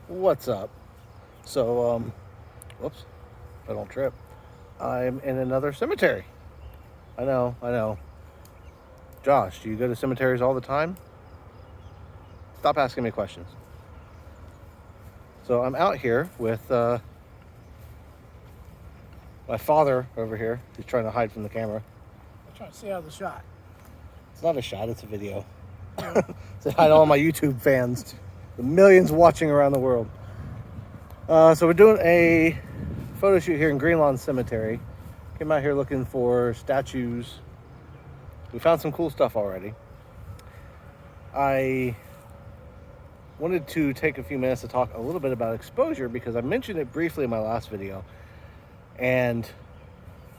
What's up? So, whoops, I don't trip. I'm in another cemetery. I know. Josh, do you go to cemeteries all the time? Stop asking me questions. So, I'm out here with my father over here. He's trying to hide from the camera. I'm trying to see out of the shot. It's not a shot, it's a video. Say hi to all my YouTube fans, the millions watching around the world. So, we're doing a photo shoot here in Greenlawn Cemetery. Came out here looking for statues. We found some cool stuff already. I wanted to take a few minutes to talk a little bit about exposure because I mentioned it briefly in my last video. And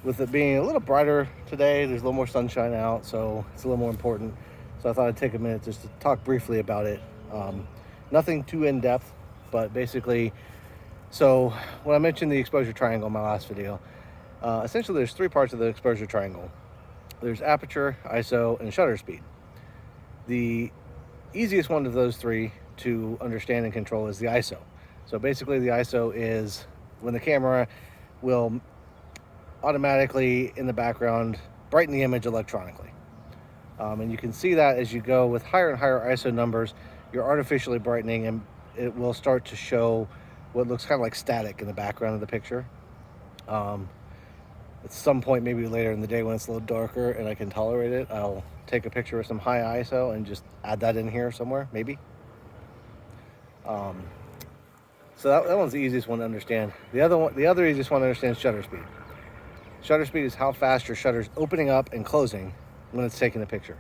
with it being a little brighter today, there's a little more sunshine out, so it's a little more important. So I thought I'd take a minute just to talk briefly about it. Nothing too in-depth, but basically, so when I mentioned the exposure triangle in my last video, essentially there's three parts of the exposure triangle. There's aperture, ISO, and shutter speed. The easiest one of those three to understand and control is the ISO. So basically the ISO is when the camera will automatically in the background brighten the image electronically. And you can see that as you go with higher and higher ISO numbers, you're artificially brightening and it will start to show what looks kind of like static in the background of the picture. At some point, maybe later in the day when it's a little darker and I can tolerate it, I'll take a picture with some high ISO and just add that in here somewhere, maybe. So that one's the easiest one to understand. The other easiest one to understand is shutter speed. Shutter speed is how fast your shutter's opening up and closing when it's taking the picture.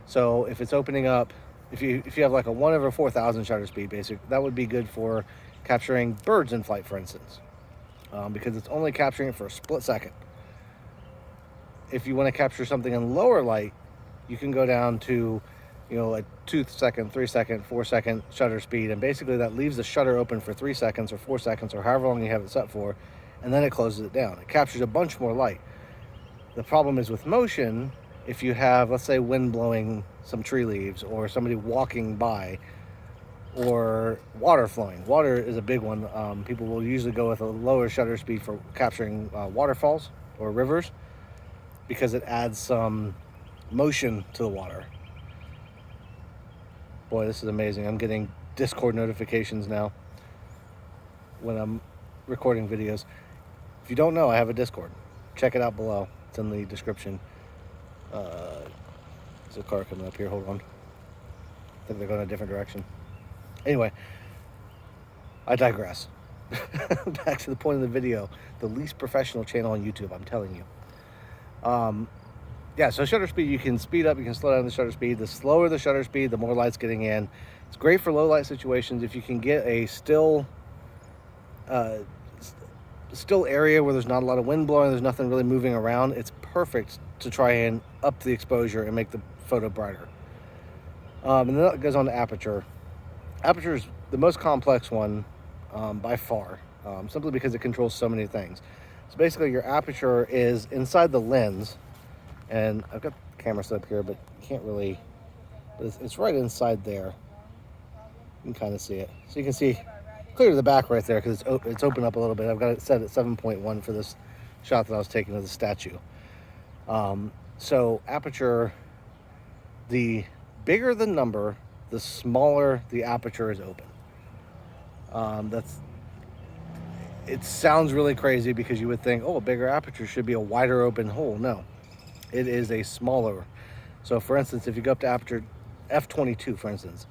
So if it's opening up, if you have like a 1/4000 shutter speed, that would be good for capturing birds in flight, for instance, because it's only capturing it for a split second. If you want to capture something in lower light, you can go down to, a 2 second, 3 second, 4 second shutter speed, and basically that leaves the shutter open for 3 seconds or 4 seconds or however long you have it set for, and then it closes it down. It captures a bunch more light. The problem is with motion, if you have, let's say, wind blowing some tree leaves or somebody walking by or water flowing. Water is a big one. People will usually go with a lower shutter speed for capturing waterfalls or rivers because it adds some motion to the water. Boy, this is amazing. I'm getting Discord notifications now when I'm recording videos. If you don't know, I have a Discord. Check it out below. It's in the description. There's a car coming up here. Hold on. I think they're going a different direction. Anyway, I digress. Back to the point of the video. The least professional channel on YouTube, I'm telling you. So shutter speed, you can speed up, you can slow down the shutter speed. The slower the shutter speed, the more light's getting in. It's great for low light situations. If you can get a still area where there's not a lot of wind blowing, there's nothing really moving around, it's perfect to try and up the exposure and make the photo brighter. And then it goes on to aperture. Aperture is the most complex one by far, simply because it controls so many things. So basically your aperture is inside the lens, and I've got the camera set up here, but you can't really, but it's right inside there. You can kind of see it. So you can see clear to the back right there because it's open up a little bit. I've got it set at 7.1 for this shot that I was taking of the statue. So aperture, the bigger the number, the smaller the aperture is open. It sounds really crazy because you would think, a bigger aperture should be a wider open hole. No, it is a smaller. So for instance, if you go up to aperture f22, for instance,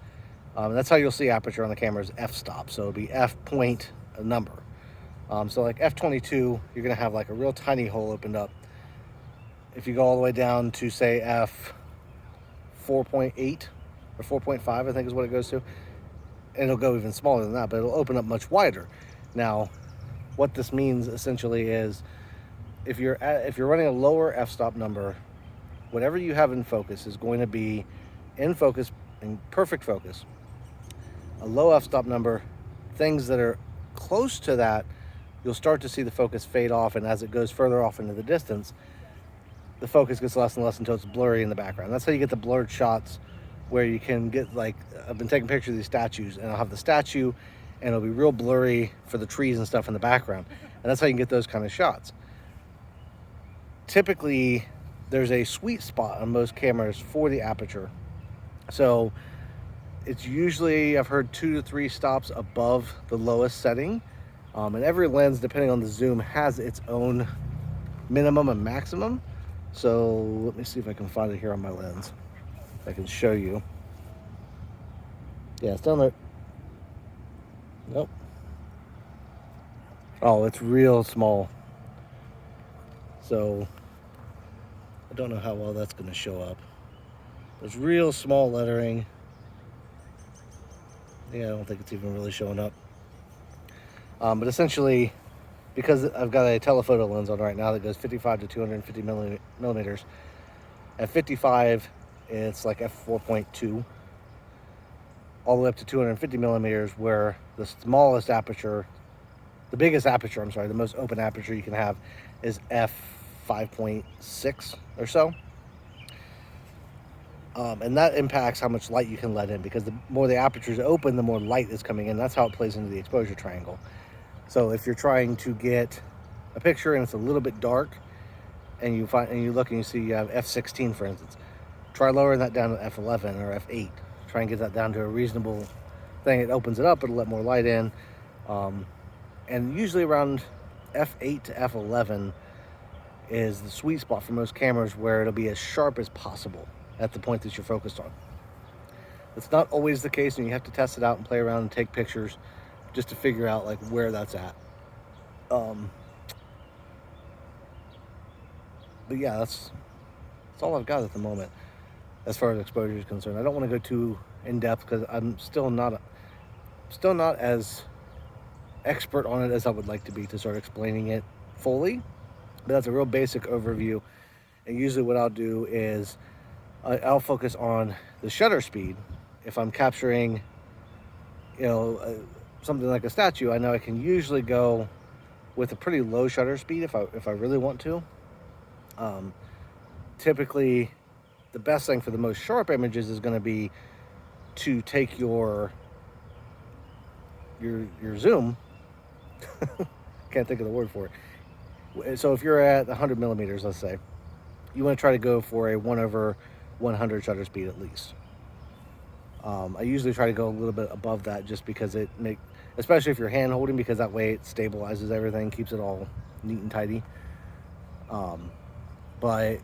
that's how you'll see aperture on the camera is f-stop. So it'll be f point a number. So like f22, you're gonna have like a real tiny hole opened up. If you go all the way down to say f 4.8 or 4.5, I think is what it goes to, and it'll go even smaller than that, but it'll open up much wider. Now, what this means essentially is if you're running a lower f-stop number, whatever you have in focus is going to be in focus, in perfect focus. A low f-stop number, things that are close to that, you'll start to see the focus fade off, and as it goes further off into the distance, the focus gets less and less until it's blurry in the background. That's how you get the blurred shots where you can get, like, I've been taking pictures of these statues, and I'll have the statue and it'll be real blurry for the trees and stuff in the background. And that's how you can get those kind of shots. Typically, there's a sweet spot on most cameras for the aperture. So it's usually, I've heard 2 to 3 stops above the lowest setting. And every lens, depending on the zoom, has its own minimum and maximum. So let me see if I can find it here on my lens. If I can show you. Yeah, it's down there. Nope. Oh, it's real small. So I don't know how well that's going to show up. There's real small lettering. Yeah, I don't think it's even really showing up. But essentially, because I've got a telephoto lens on right now that goes 55 to 250 millimeters. At 55, it's like f4.2, all the way up to 250 millimeters, where the smallest aperture, the biggest aperture, I'm sorry, the most open aperture you can have is f5.6 or so. And that impacts how much light you can let in, because the more the aperture is open, the more light is coming in. That's how it plays into the exposure triangle. So if you're trying to get a picture and it's a little bit dark, and you look and you see you have f16, for instance, try lowering that down to f11 or f8. Try and get that down to a reasonable thing. It opens it up, it'll let more light in. And usually around f8 to f11 is the sweet spot for most cameras, where it'll be as sharp as possible at the point that you're focused on. It's not always the case, and you have to test it out and play around and take pictures just to figure out like where that's at. But yeah, that's all I've got at the moment as far as exposure is concerned. I don't want to go too in depth because I'm still not as expert on it as I would like to be to start explaining it fully. But that's a real basic overview. And usually what I'll do is I'll focus on the shutter speed. If I'm capturing, something like a statue, I know I can usually go with a pretty low shutter speed if I really want to. Typically, the best thing for the most sharp images is going to be to take your zoom. Can't think of the word for it. So if you're at 100 millimeters, let's say, you want to try to go for a 1/100 shutter speed at least. I usually try to go a little bit above that, just because especially if you're hand holding, because that way it stabilizes everything, keeps it all neat and tidy. But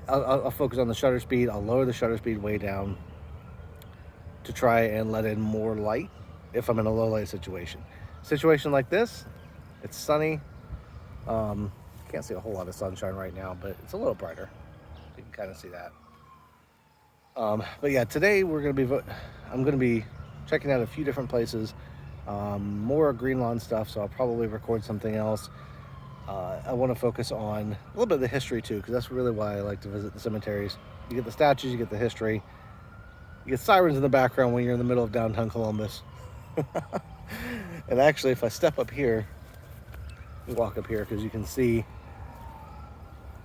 I'll focus on the shutter speed. I'll lower the shutter speed way down to try and let in more light if I'm in a low light situation. Situation like this, it's sunny. Can't see a whole lot of sunshine right now, but it's a little brighter. You can kind of see that. But yeah, today I'm going to be checking out a few different places, more Greenlawn stuff, so I'll probably record something else. I want to focus on a little bit of the history too, because that's really why I like to visit the cemeteries. You get the statues, you get the history, you get sirens in the background when you're in the middle of downtown Columbus. And actually, if I step up here, walk up here, because you can see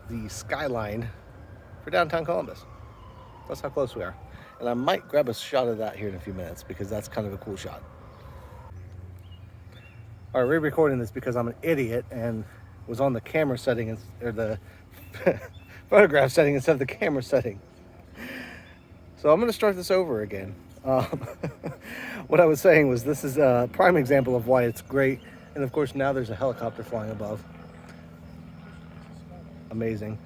the skyline for downtown Columbus. That's how close we are. And I might grab a shot of that here in a few minutes, because that's kind of a cool shot. All right, re-recording this because I'm an idiot and was on the camera setting, or the photograph setting instead of the camera setting. So I'm going to start this over again. What I was saying was, this is a prime example of why it's great. And of course, now there's a helicopter flying above. Amazing.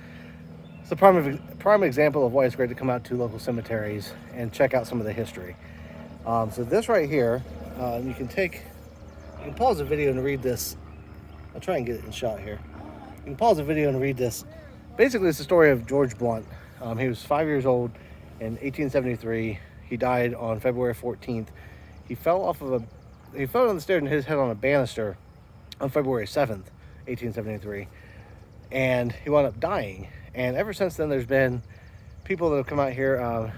It's a prime example of why it's great to come out to local cemeteries and check out some of the history. So this right here, you can pause the video and read this. I'll try and get it in shot here. You can pause the video and read this. Basically, it's the story of George Blunt. He was 5 years old in 1873. He died on February 14th. He fell down the stairs and hit his head on a banister on February 7th, 1873. And he wound up dying. And ever since then, there's been people that have come out here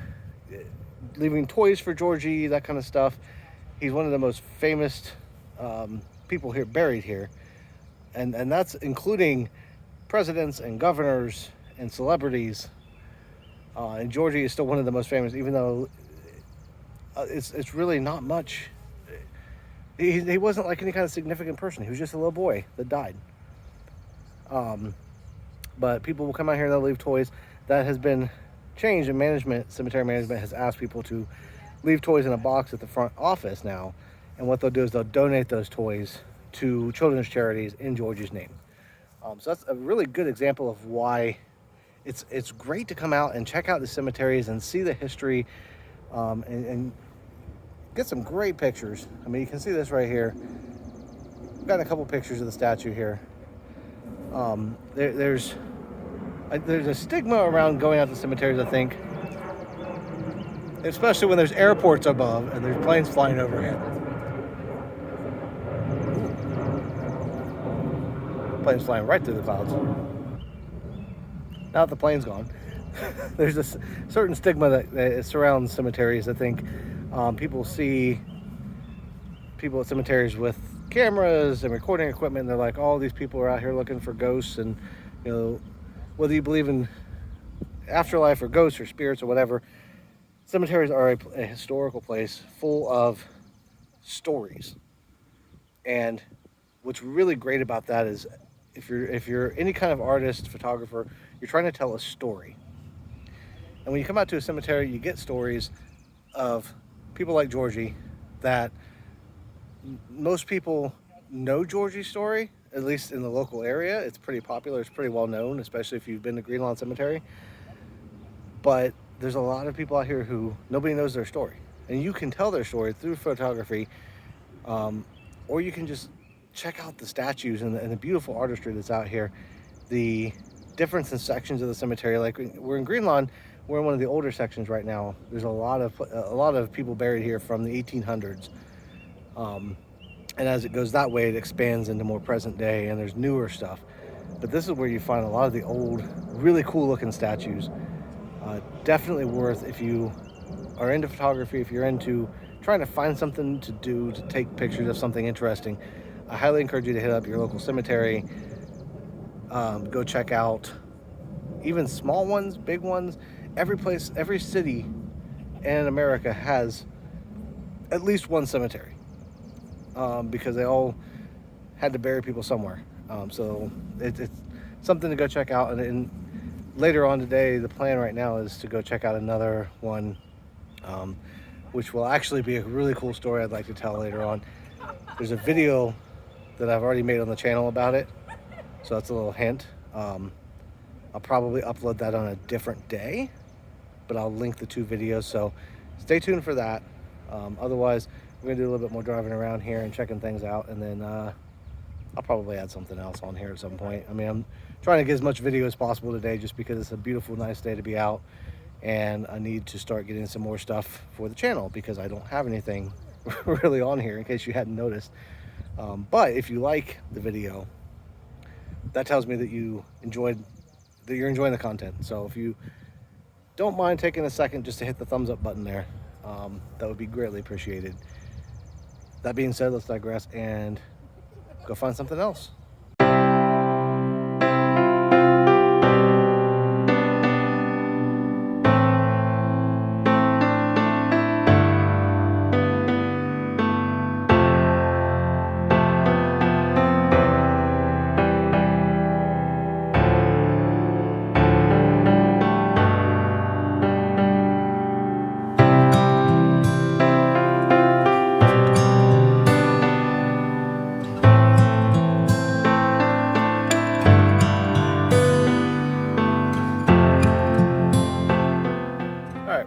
leaving toys for Georgie, that kind of stuff. He's one of the most famous people here, buried here. And that's including presidents and governors and celebrities. And Georgie is still one of the most famous, even though it's really not much. He wasn't like any kind of significant person. He was just a little boy that died. But people will come out here and they'll leave toys. That has been changed, and management, cemetery management, has asked people to leave toys in a box at the front office now. And what they'll do is they'll donate those toys to children's charities in Georgie's name. So that's a really good example of why it's great to come out and check out the cemeteries and see the history, and get some great pictures. I mean, you can see this right here. We've got a couple pictures of the statue here. There's a stigma around going out to cemeteries, I think, especially when there's airports above and there's planes flying overhead. Planes flying right through the clouds. Now that the plane's gone, there's a certain stigma that surrounds cemeteries. I think people see people at cemeteries with cameras and recording equipment, and they're like, "Oh, these people are out here looking for ghosts," and whether you believe in afterlife or ghosts or spirits or whatever, cemeteries are a historical place full of stories. And what's really great about that is if you're any kind of artist, photographer, you're trying to tell a story. And when you come out to a cemetery, you get stories of people like Georgie that most people know Georgie's story, at least in the local area. It's pretty popular, it's pretty well known, especially if you've been to Greenlawn Cemetery. But there's a lot of people out here who nobody knows their story. And you can tell their story through photography, or you can just check out the statues and the beautiful artistry that's out here. The difference in sections of the cemetery, like we're in Greenlawn, we're in one of the older sections right now. There's a lot of people buried here from the 1800s. And as it goes that way, it expands into more present day, and there's newer stuff. But this is where you find a lot of the old, really cool looking statues. Definitely worth, if you are into photography, if you're into trying to find something to do, to take pictures of something interesting, I highly encourage you to hit up your local cemetery. Go check out even small ones, big ones. Every city in America has at least one cemetery, because they all had to bury people somewhere. So it's something to go check out. And later on today, the plan right now is to go check out another one, which will actually be a really cool story I'd like to tell later on. There's a video that I've already made on the channel about it, so that's a little hint. I'll probably upload that on a different day, but I'll link the two videos, so stay tuned for that. Otherwise, we're gonna do a little bit more driving around here and checking things out, and then I'll probably add something else on here at some point. I mean, I'm trying to get as much video as possible today, just because it's a beautiful, nice day to be out, and I need to start getting some more stuff for the channel, because I don't have anything really on here, in case you hadn't noticed. But if you like the video, that tells me that you're enjoying the content. So if you don't mind taking a second just to hit the thumbs up button there, that would be greatly appreciated. That being said, let's digress and go find something else.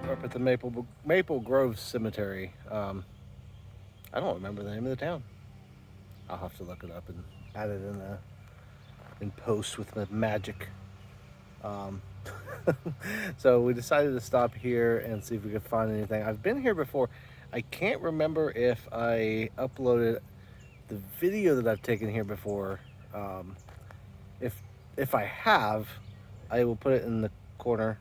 We're up at the Maple Grove Cemetery. I don't remember the name of the town. I'll have to look it up and add it in post with the magic. So we decided to stop here and see if we could find anything. I've been here before. I can't remember if I uploaded the video that I've taken here before. If I have, I will put it in the corner,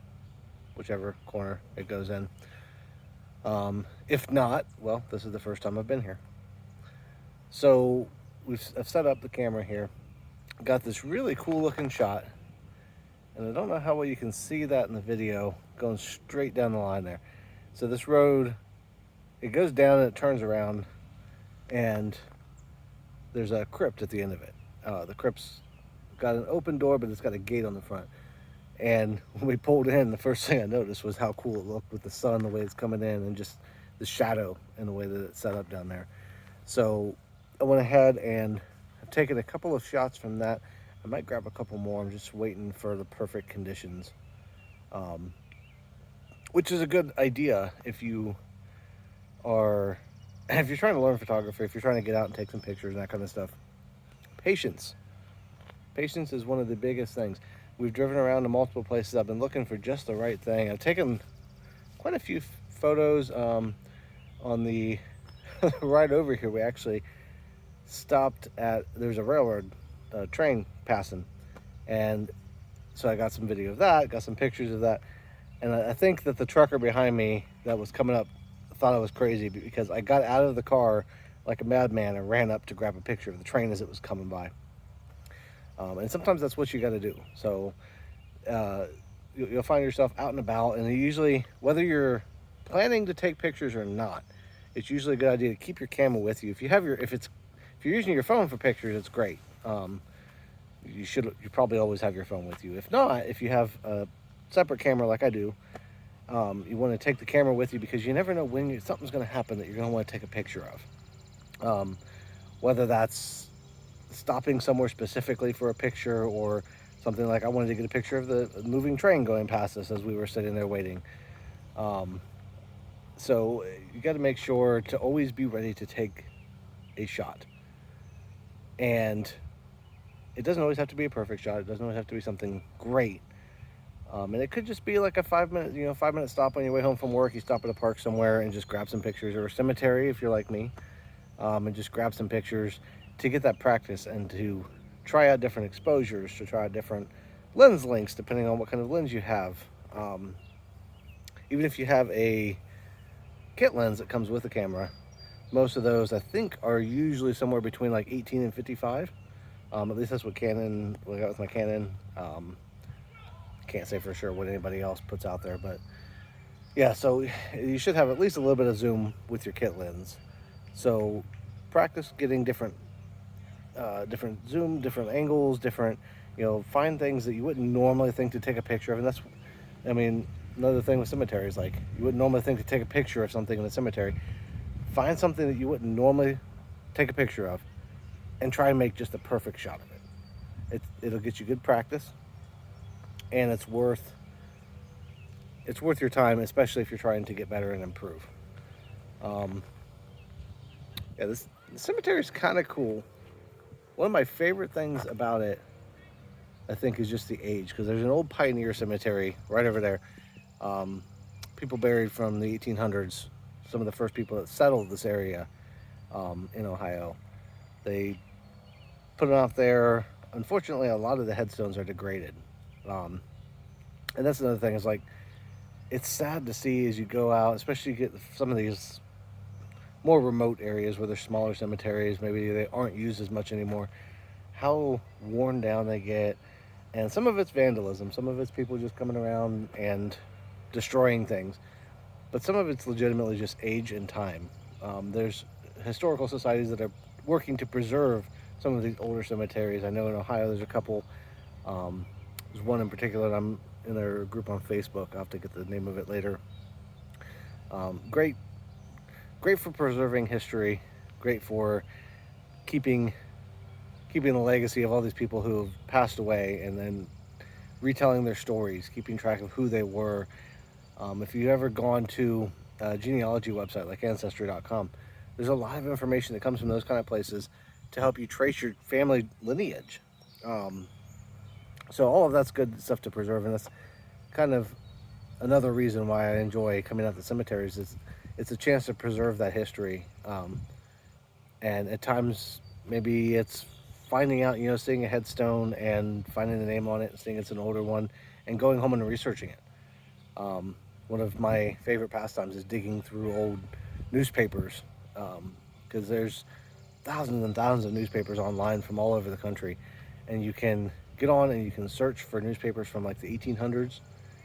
whichever corner it goes in. If not, well, this is the first time I've been here. So I've set up the camera here. Got this really cool looking shot, and I don't know how well you can see that in the video, going straight down the line there. So this road, it goes down and it turns around, and there's a crypt at the end of it. The crypt's got an open door, but it's got a gate on the front. And when we pulled in, the first thing I noticed was how cool it looked with the sun, the way it's coming in, and just the shadow and the way that it's set up down there. So I went ahead and I've taken a couple of shots from that. I might grab a couple more. I'm just waiting for the perfect conditions, um, which is a good idea if you are, if you're trying to learn photography, if you're trying to get out and take some pictures and that kind of stuff. Patience. Patience is one of the biggest things. We've driven around to multiple places. I've been looking for just the right thing. I've taken quite a few photos on the ride over here. We actually stopped at, there's a railroad train passing, and so I got some video of that, got some pictures of that, and I think that the trucker behind me that was coming up thought I was crazy because I got out of the car like a madman and ran up to grab a picture of the train as it was coming by. And sometimes that's what you got to do. So you'll find yourself out and about, and usually, whether you're planning to take pictures or not, it's usually a good idea to keep your camera with you. If you're using your phone for pictures, it's great. You probably always have your phone with you. If not, if you have a separate camera like I do, you want to take the camera with you because you never know when something's going to happen that you're going to want to take a picture of. Whether that's stopping somewhere specifically for a picture, or something like I wanted to get a picture of the moving train going past us as we were sitting there waiting. So you got to make sure to always be ready to take a shot. And it doesn't always have to be a perfect shot. It doesn't always have to be something great. And it could just be like a 5-minute stop on your way home from work. You stop at a park somewhere and just grab some pictures, or a cemetery if you're like me, and just grab some pictures to get that practice and to try out different exposures, to try out different lens lengths depending on what kind of lens you have. Even if you have a kit lens that comes with the camera, most of those I think are usually somewhere between like 18 and 55. At least that's what I got with my Canon. Can't say for sure what anybody else puts out there, but yeah, so you should have at least a little bit of zoom with your kit lens. So practice getting different zoom, different angles, find things that you wouldn't normally think to take a picture of. And another thing with cemeteries, like you wouldn't normally think to take a picture of something in a cemetery. Find something that you wouldn't normally take a picture of and try and make just a perfect shot of it. It'll get you good practice, and it's worth your time, especially if you're trying to get better and improve. The cemetery is kind of cool. One of my favorite things about it, I think, is just the age, because there's an old pioneer cemetery right over there. People buried from the 1800s, some of the first people that settled this area in Ohio. They put it out there. Unfortunately, a lot of the headstones are degraded. And that's another thing, is like, it's sad to see as you go out, especially you get some of these more remote areas where there's smaller cemeteries, maybe they aren't used as much anymore, how worn down they get. And some of it's vandalism, some of it's people just coming around and destroying things, but some of it's legitimately just age and time. There's historical societies that are working to preserve some of these older cemeteries. I know in Ohio there's a couple. There's one in particular that I'm in their group on Facebook. I'll have to get the name of it later. Great for preserving history, great for keeping the legacy of all these people who have passed away, and then retelling their stories, keeping track of who they were. If you've ever gone to a genealogy website like Ancestry.com, there's a lot of information that comes from those kind of places to help you trace your family lineage. So all of that's good stuff to preserve, and that's kind of another reason why I enjoy coming out to cemeteries. Is it's a chance to preserve that history, and at times maybe it's finding out, seeing a headstone and finding the name on it and seeing it's an older one and going home and researching it. One of my favorite pastimes is digging through old newspapers, because there's thousands and thousands of newspapers online from all over the country, and you can get on and you can search for newspapers from like the 1800s.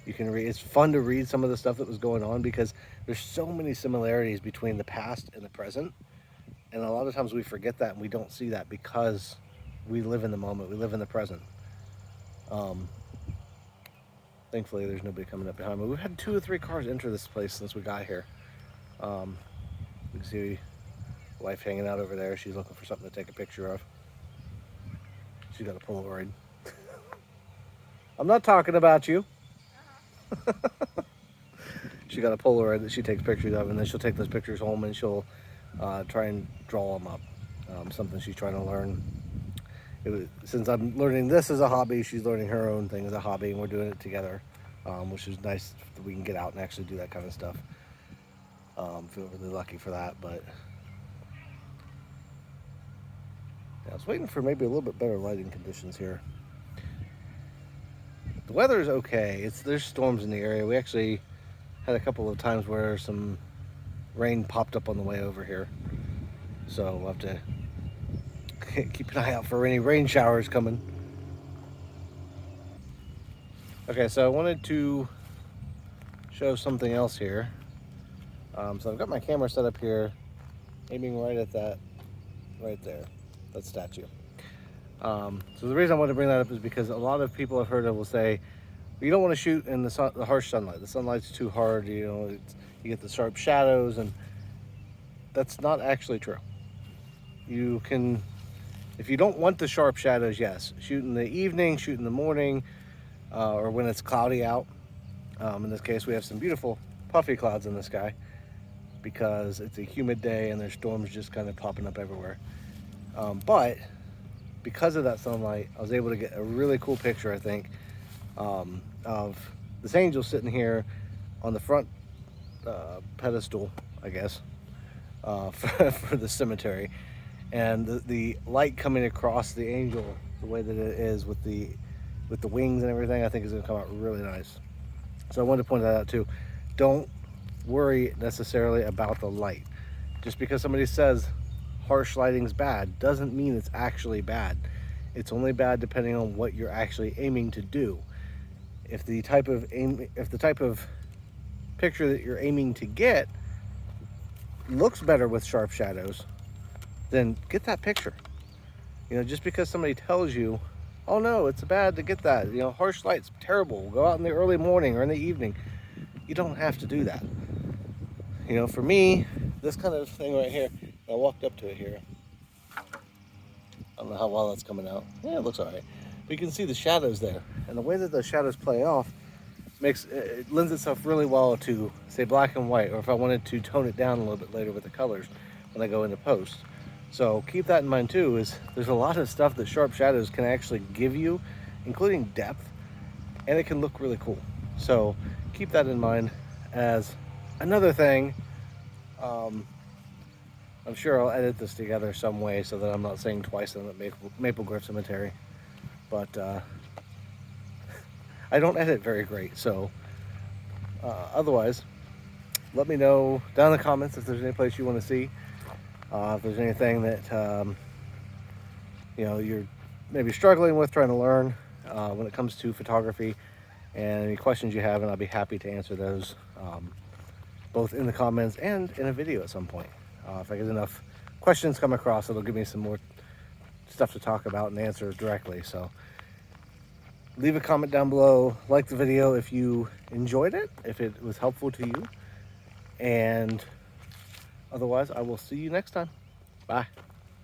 You can read. It's fun to read some of the stuff that was going on, because there's so many similarities between the past and the present. And a lot of times we forget that and we don't see that because we live in the moment, we live in the present. Um, Thankfully, there's nobody coming up behind me. We've had 2 or 3 cars enter this place since we got here. Um, you can see wife hanging out over there. She's looking for something to take a picture of. She's got a Polaroid. I'm not talking about you. She got a Polaroid that she takes pictures of, and then she'll take those pictures home and she'll try and draw them up. Something she's trying to learn. Since I'm learning this as a hobby, she's learning her own thing as a hobby, and we're doing it together, which is nice that we can get out and actually do that kind of stuff. Feel really lucky for that, but yeah, I was waiting for maybe a little bit better lighting conditions here. The weather is okay. There's storms in the area. We actually had a couple of times where some rain popped up on the way over here, so we'll have to keep an eye out for any rain showers coming. Okay, so I wanted to show something else here. So I've got my camera set up here, aiming right at that, right there, that statue. So the reason I wanted to bring that up is because a lot of people I've heard of will say, you don't want to shoot in the harsh sunlight. The sunlight's too hard, you get the sharp shadows, and that's not actually true. You can, if you don't want the sharp shadows, yes, shoot in the evening, shoot in the morning, or when it's cloudy out. In this case, we have some beautiful puffy clouds in the sky because it's a humid day and there's storms just kind of popping up everywhere. But because of that sunlight, I was able to get a really cool picture, I think, of this angel sitting here on the front pedestal, I guess, for the cemetery. And the light coming across the angel, the way that it is with the wings and everything, I think is going to come out really nice. So I wanted to point that out too. Don't worry necessarily about the light. Just because somebody says harsh lighting's bad doesn't mean it's actually bad. It's only bad depending on what you're actually aiming to do. If the type of picture that you're aiming to get looks better with sharp shadows, then get that picture. Just because somebody tells you, oh no, it's bad to get that, harsh light's terrible, go out in the early morning or in the evening, you don't have to do that. For me, this kind of thing right here, I walked up to it here. I don't know how well that's coming out. Yeah, it looks all right. But you can see the shadows there. And the way that the shadows play off it lends itself really well to, say, black and white, or if I wanted to tone it down a little bit later with the colors when I go into post. So keep that in mind too, is there's a lot of stuff that sharp shadows can actually give you, including depth, and it can look really cool. So keep that in mind as another thing. I'm sure I'll edit this together some way so that I'm not saying twice in the Maple Grove Cemetery. But I don't edit very great, so otherwise, let me know down in the comments if there's any place you want to see. If there's anything that you're maybe struggling with trying to learn when it comes to photography, and any questions you have, and I'll be happy to answer those both in the comments and in a video at some point. If I get enough questions come across, it'll give me some more stuff to talk about and answer directly. So leave a comment down below, like the video if you enjoyed it, if it was helpful to you, and otherwise I will see you next time. Bye.